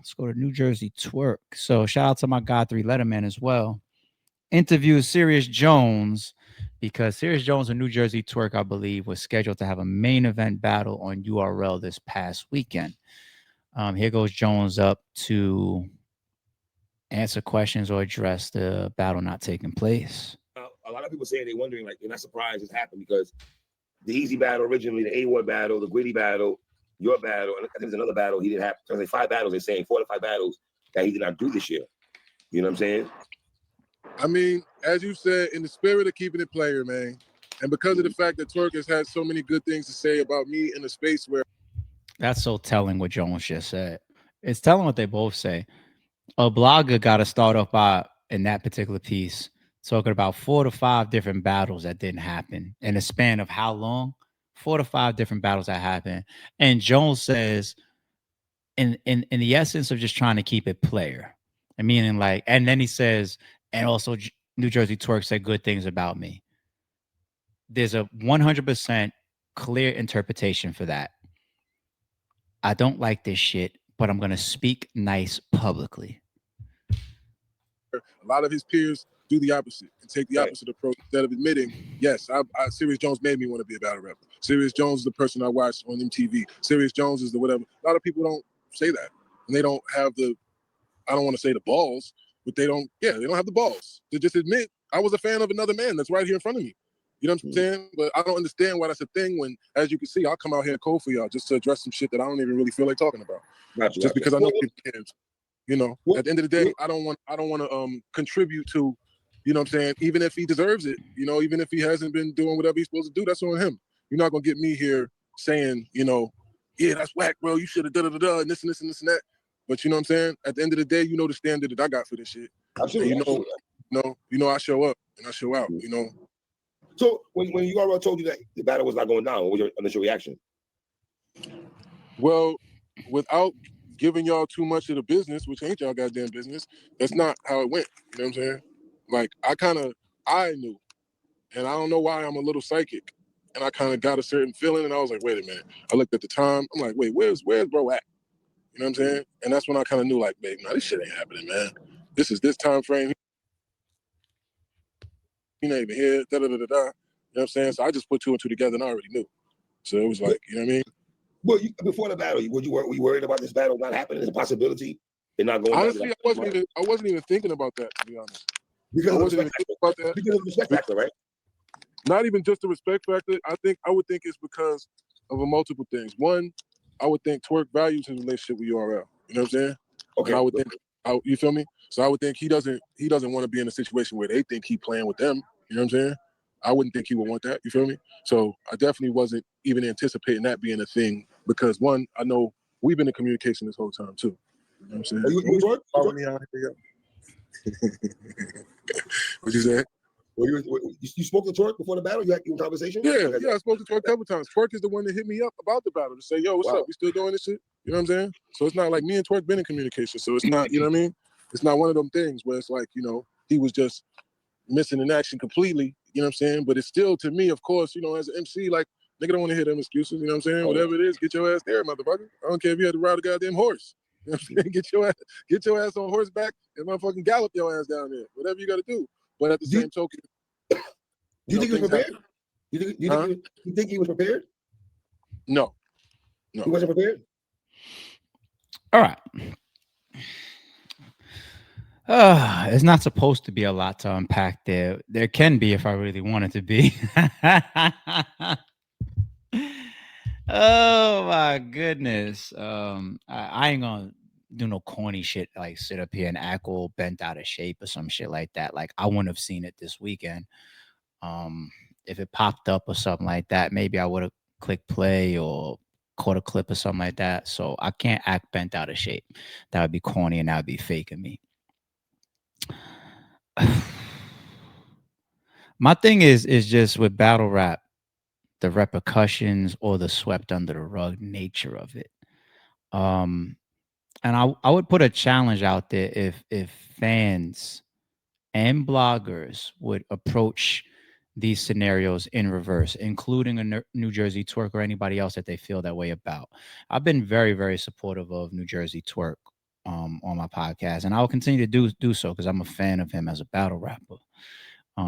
Let's go to Nujersey Twork. So shout out to my guy, Three Letterman as well. Interviews Serius Jones because Serius Jones and Nujersey Twork, I believe, was scheduled to have a main event battle on URL this past weekend. Here goes Jones up to answer questions or address the battle not taking place. A lot of people saying they're wondering, like, they're not surprised it's happened because the easy battle originally, the A-Ward battle, the gritty battle, your battle, and I think there's another battle he didn't have. So like 5 battles, they're saying 4 to 5 battles that he did not do this year. You know what I'm saying? I mean, as you said, in the spirit of keeping it player, man, and because of the fact that Twerk has had so many good things to say about me in a space where... That's so telling what Jones just said. It's telling what they both say. A blogger got to start off by, in that particular piece, talking about 4 to 5 different battles that didn't happen in a span of how long? 4 to 5 different battles that happened. And Jones says, in the essence of just trying to keep it player, and meaning like, and then he says, and also Nujersey Twork said good things about me. There's a 100% clear interpretation for that. I don't like this shit, but I'm going to speak nice publicly. A lot of his peers do the opposite and take the opposite approach instead of admitting, yes, Serius Jones made me want to be a battle rapper. Serius Jones is the person I watched on MTV. Serius Jones is the whatever. A lot of people don't say that. And they don't have the, I don't want to say the balls, but they don't have the balls to just admit I was a fan of another man that's right here in front of me. You know what I'm saying? But I don't understand why that's a thing when, as you can see, I'll come out here cold for y'all just to address some shit that I don't even really feel like talking about. Just because I know people can. You know, at the end of the day, I don't want to contribute to, you know what I'm saying, even if he deserves it, you know, even if he hasn't been doing whatever he's supposed to do, that's on him. You're not going to get me here saying, you know, yeah, that's whack, bro. You should have da-da-da-da and this and this and this and that. But you know what I'm saying? At the end of the day, you know the standard that I got for this shit. Absolutely. And you know, I show up and I show out, you know. So when URL told you that the battle was not going down, what was your initial reaction? Well, without giving y'all too much of the business, which ain't y'all goddamn business, that's not how it went. You know what I'm saying? Like, I knew. And I don't know why I'm a little psychic. And I kind of got a certain feeling, and I was like, wait a minute. I looked at the time. I'm like, wait, where's bro at? You know what I'm saying? And that's when I kind of knew, like, babe, nah, this shit ain't happening, man. This is this time frame. He not even here, da-da-da-da-da. You know what I'm saying? So I just put 2 and 2 together, and I already knew. So it was like, you know what I mean? Well, before the battle, were you worried about this battle not happening? There's a possibility it not going. Honestly, I wasn't even thinking about that, to be honest. Because I wasn't even thinking about that. Because of the respect factor, right? Not even just the respect factor. I would think it's because of multiple things. One, I would think Twerk values his relationship with URL. You know what I'm saying? Okay. And I would think, you feel me? So I would think he doesn't want to be in a situation where they think he playing with them. You know what I'm saying? I wouldn't think he would want that. You feel me? So I definitely wasn't even anticipating that being a thing because one, I know we've been in communication this whole time too. You know what I'm saying? What'd you say? Well, you spoke to Twerk before the battle? You had a conversation? Yeah, I spoke to Twerk a couple times. Twerk is the one that hit me up about the battle to say, yo, what's up? We still doing this shit? You know what I'm saying? So it's not like me and Twerk been in communication. So it's not, you know what I mean? It's not one of them things where it's like, you know, he was just missing in action completely. You know what I'm saying? But it's still, to me, of course, you know, as an MC, like, nigga don't want to hear them excuses. You know what I'm saying? Whatever it is, get your ass there, motherfucker. I don't care if you had to ride a goddamn horse. You know what I'm saying? Get your ass on horseback and motherfucking gallop your ass down there. Whatever you got to do. But at the same token, you think he was prepared? You think he was prepared? No. He wasn't prepared? All right. It's not supposed to be a lot to unpack there. There can be if I really want it to be. Oh my goodness. I ain't gonna do no corny shit like sit up here and act all bent out of shape or some shit like that. Like I wouldn't have seen it this weekend. If it popped up or something like that, maybe I would have clicked play or caught a clip or something like that. So I can't act bent out of shape. That would be corny and that would be fake of me. My thing is just with battle rap, the repercussions or the swept under the rug nature of it. And I would put a challenge out there if fans and bloggers would approach these scenarios in reverse, including a Nujersey Twork or anybody else that they feel that way about. I've been very, very supportive of Nujersey Twork on my podcast, and I will continue to do so because I'm a fan of him as a battle rapper.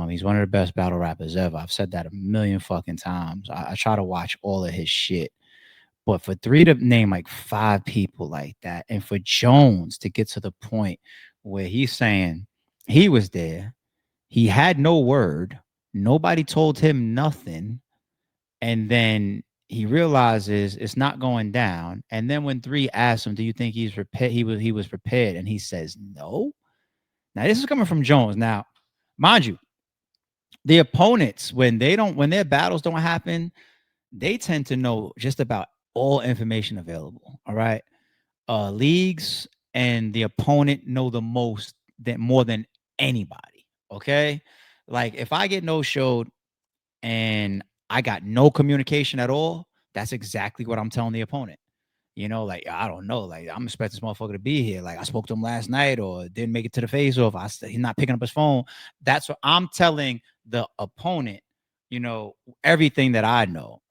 He's one of the best battle rappers ever. I've said that a million fucking times. I try to watch all of his shit. But for Three to name like 5 people like that, and for Jones to get to the point where he's saying he was there, he had no word, nobody told him nothing, and then he realizes it's not going down. And then when Three asks him, "Do you think he's prepared?" He was prepared, and he says no. Now this is coming from Jones. Now, mind you, the opponents when their battles don't happen, they tend to know just about all information available. All right. Leagues and the opponent know the most that more than anybody. Okay. Like if I get no showed and I got no communication at all, that's exactly what I'm telling the opponent. Like I don't know, like I'm expecting this motherfucker to be here. Like I spoke to him last night, or didn't make it to the face off. He's not picking up his phone. That's what I'm telling the opponent. Everything that I know.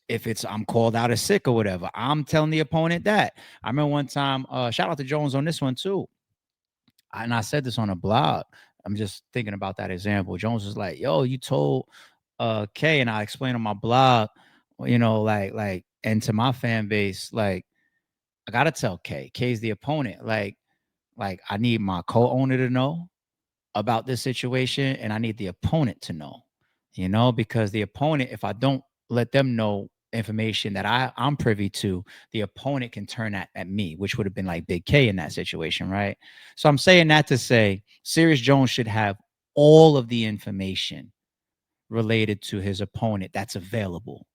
If it's I'm called out as sick or whatever, I'm telling the opponent that. I remember one time, shout out to Jones on this one too. And I said this on a blog. I'm just thinking about that example. Jones was like, yo, you told K, and I explained on my blog, and to my fan base, like, I gotta tell K. K's the opponent. Like I need my co-owner to know about this situation, and I need the opponent to know, because the opponent, if I don't let them know information that I'm privy to, the opponent can turn that at me, which would have been like Big K in that situation, right? So I'm saying that to say Serius Jones should have all of the information related to his opponent that's available,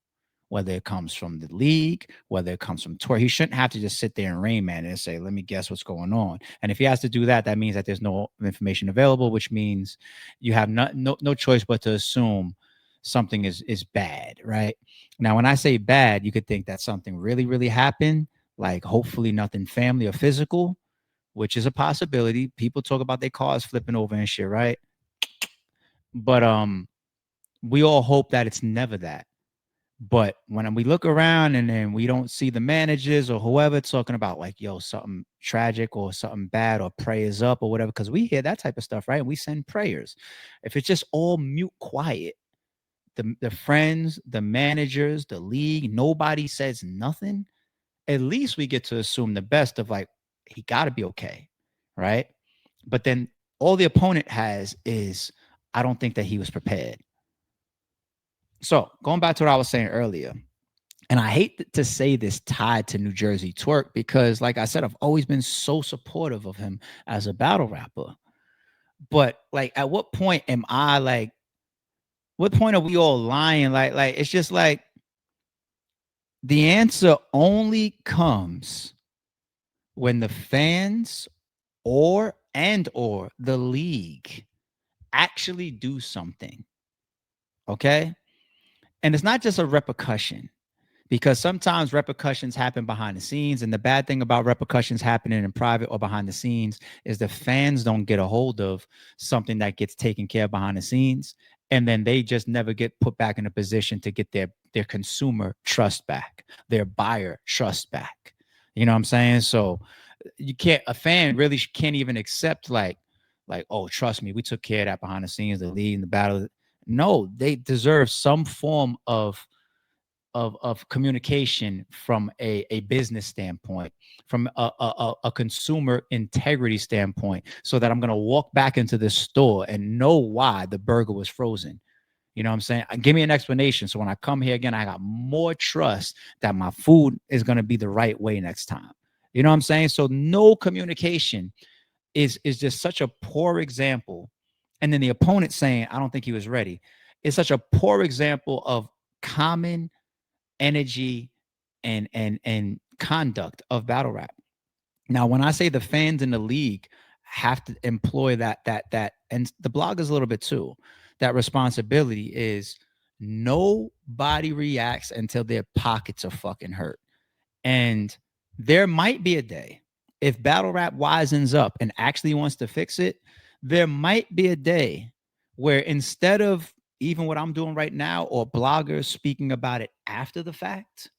whether it comes from the league, whether it comes from Twerk. He shouldn't have to just sit there and Rain Man and say, let me guess what's going on. And if he has to do that, that means that there's no information available, which means you have no choice but to assume something is bad, right? Now, when I say bad, you could think that something really, really happened, like hopefully nothing family or physical, which is a possibility. People talk about their cars flipping over and shit, right? But we all hope that it's never that. But when we look around and then we don't see the managers or whoever talking about like, yo, something tragic or something bad or prayers up or whatever, because we hear that type of stuff, right? We send prayers. If it's just all mute quiet, the friends, the managers, the league, nobody says nothing, at least we get to assume the best of like, he got to be okay, right? But then all the opponent has is, I don't think that he was prepared. So going back to what I was saying earlier, and I hate to say this tied to Nujersey Twork because, like I said, I've always been so supportive of him as a battle rapper. But like, at what point am I like? What point are we all lying? Like it's just like the answer only comes when the fans or the league actually do something. Okay, and it's not just a repercussion. Because sometimes repercussions happen behind the scenes. And the bad thing about repercussions happening in private or behind the scenes is the fans don't get a hold of something that gets taken care of behind the scenes. And then they just never get put back in a position to get their consumer trust back, their buyer trust back. You know what I'm saying? So a fan really can't even accept oh, trust me, we took care of that behind the scenes, the lead and the battle. No, they deserve some form of communication from a business standpoint, from a consumer integrity standpoint, so that I'm going to walk back into this store and know why the burger was frozen. You know what I'm saying? Give me an explanation. So when I come here again, I got more trust that my food is going to be the right way next time. You know what I'm saying? So no communication is just such a poor example. And then the opponent saying, I don't think he was ready. It's such a poor example of common energy and conduct of battle rap. Now, when I say the fans in the league have to employ that, and the bloggers a little bit too, that responsibility is nobody reacts until their pockets are fucking hurt. And there might be a day, if battle rap wisens up and actually wants to fix it, there might be a day where instead of even what I'm doing right now or bloggers speaking about it after the fact,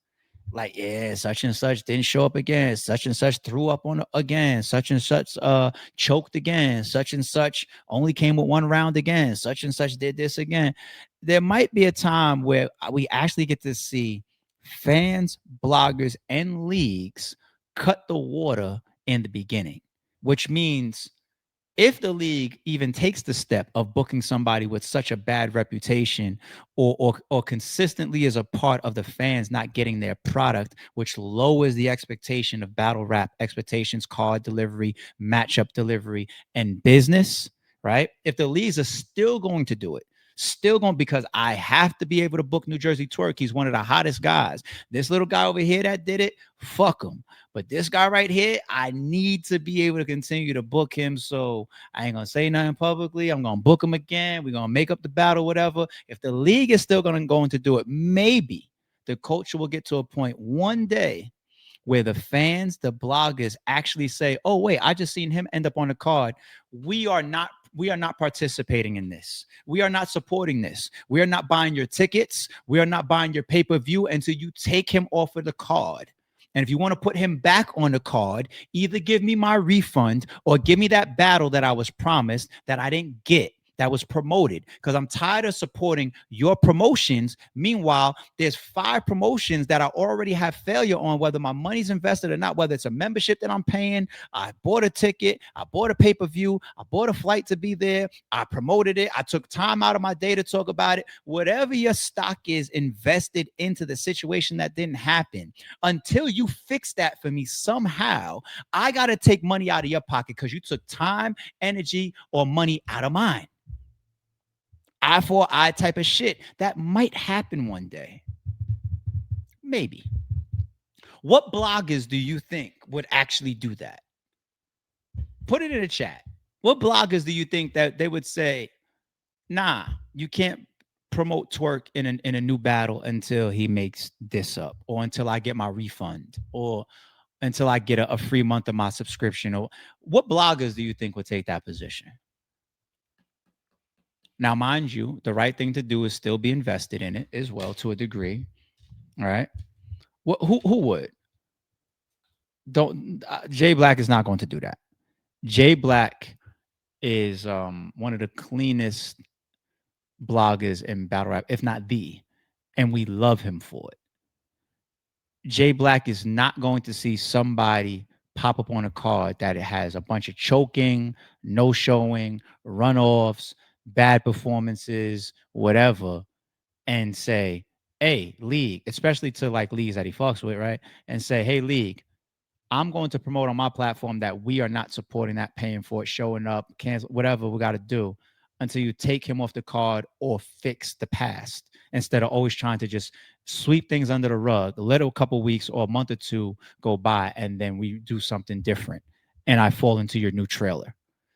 like, yeah, such and such didn't show up again, such and such threw up on again, such and such choked again, such and such only came with one round again, such and such did this again. There might be a time where we actually get to see fans, bloggers, and leagues cut the water in the beginning, which means if the league even takes the step of booking somebody with such a bad reputation, or consistently is a part of the fans not getting their product, which lowers the expectation of battle rap expectations, card delivery, matchup delivery, and business, right? If the leagues are still going to do it, still going, because I have to be able to book Nujersey Twork. He's one of the hottest guys. This little guy over here that did it, fuck him. But this guy right here, I need to be able to continue to book him. So I ain't gonna say nothing publicly. I'm gonna book him again. We're gonna make up the battle, whatever. If the league is still going to do it, maybe the culture will get to a point one day where the fans, the bloggers actually say, "Oh wait, I just seen him end up on the card. We are not participating in this. We are not supporting this. We are not buying your tickets. We are not buying your pay-per-view until you take him off of the card. And if you want to put him back on the card, either give me my refund or give me that battle that I was promised that I didn't get, that was promoted, because I'm tired of supporting your promotions. Meanwhile, there's 5 promotions that I already have failure on, whether my money's invested or not, whether it's a membership that I'm paying. I bought a ticket, I bought a pay-per-view, I bought a flight to be there, I promoted it, I took time out of my day to talk about it. Whatever your stock is invested into the situation that didn't happen, until you fix that for me somehow, I got to take money out of your pocket because you took time, energy, or money out of mine. Eye for eye type of shit. That might happen one day. Maybe. What bloggers do you think would actually do that? Put it in the chat. What bloggers do you think that they would say, nah, you can't promote Twerk in a new battle until he makes this up, or until I get my refund, or until I get a free month of my subscription? Or what bloggers do you think would take that position? Now, mind you, the right thing to do is still be invested in it as well to a degree. All right. Who would? Don't Jay Black is not going to do that. Jay Black is one of the cleanest bloggers in battle rap, if not the, and we love him for it. Jay Black is not going to see somebody pop up on a card that it has a bunch of choking, no showing, runoffs, bad performances, whatever, and say, "Hey, league," especially to like leagues that he fucks with, right? And say, "Hey, league, I'm going to promote on my platform that we are not supporting that, paying for it, showing up, cancel, whatever we got to do, until you take him off the card or fix the past, instead of always trying to just sweep things under the rug, let a couple weeks or a month or two go by, and then we do something different, and I fall into your new trailer."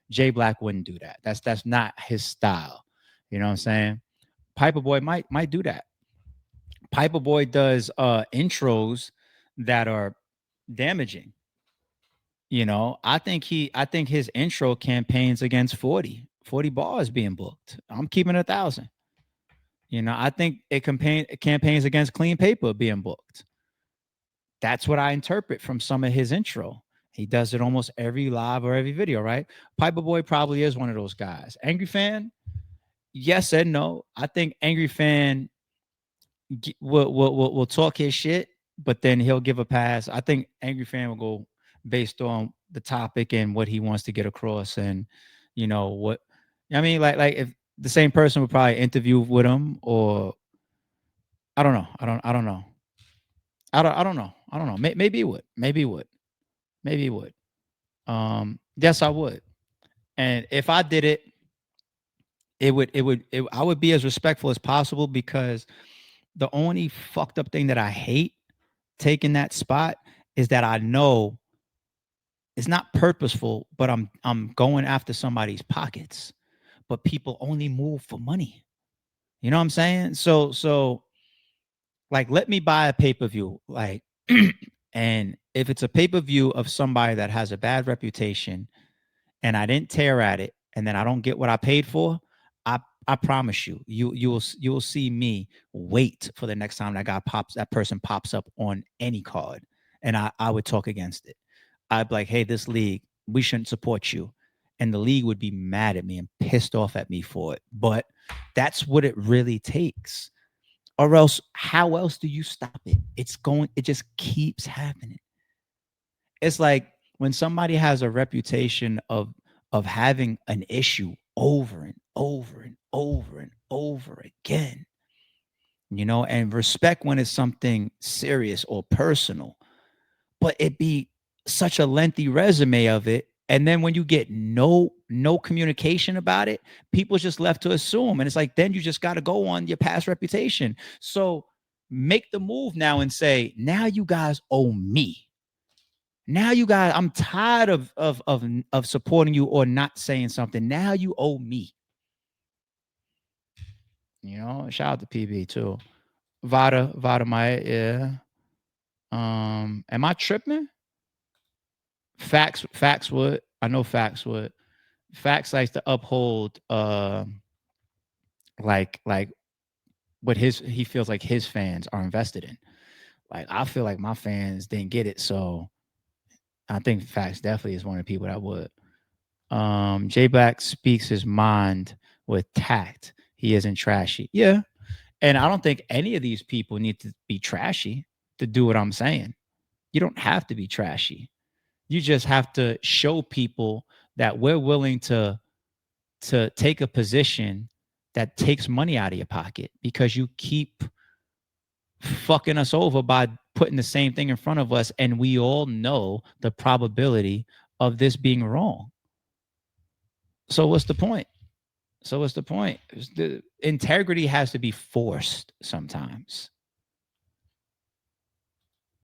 Jay Black wouldn't do that. That's not his style. You know what I'm saying? Piper Boy might do that. Piper Boy does intros that are damaging. I think his intro campaigns against 40 bars being booked. I'm keeping 1,000. I think campaigns against clean paper being booked. That's what I interpret from some of his intro. He does it almost every live or every video, right? Piper Boy probably is one of those guys. Angry Fan, yes and no. I think Angry Fan will talk his shit, but then he'll give a pass. I think Angry Fan will go based on the topic and what he wants to get across, and what I mean. Like if the same person would probably interview with him, or I don't know. I don't know. I don't know. I don't know. Maybe he would. Maybe he would. Maybe he would. Yes, I would. And if I did it, I would be as respectful as possible, because the only fucked up thing that I hate taking that spot is that I know it's not purposeful, but I'm going after somebody's pockets. But people only move for money. You know what I'm saying? So like, let me buy a pay-per-view, like, and if it's a pay-per-view of somebody that has a bad reputation and I didn't tear at it, and then I don't get what I paid for, I I promise you, you will see me wait for the next time that person pops up on any card, and I would talk against it. I'd be like, hey, this league, we shouldn't support you, and the league would be mad at me and pissed off at me for it. But that's what it really takes, or else how else do you stop it? It just keeps happening. It's like when somebody has a reputation of having an issue over and over and over and over again, and respect when it's something serious or personal, but it be such a lengthy resume of it. And then when you get no communication about it, people just left to assume. And it's like, then you just got to go on your past reputation. So make the move now and say, now you guys owe me. Now you guys, I'm tired of supporting you or not saying something. Now you owe me. Shout out to PB too. Vada my yeah. Am I tripping? Facts would. I know Facts would. Facts likes to uphold like what he feels like his fans are invested in. Like I feel like my fans didn't get it, so I think Facts definitely is one of the people that would. J Black speaks his mind with tact. He isn't trashy. Yeah. And I don't think any of these people need to be trashy to do what I'm saying. You don't have to be trashy. You just have to show people that we're willing to take a position that takes money out of your pocket because you keep fucking us over by putting the same thing in front of us, and we all know the probability of this being wrong. So what's the point? The integrity has to be forced sometimes.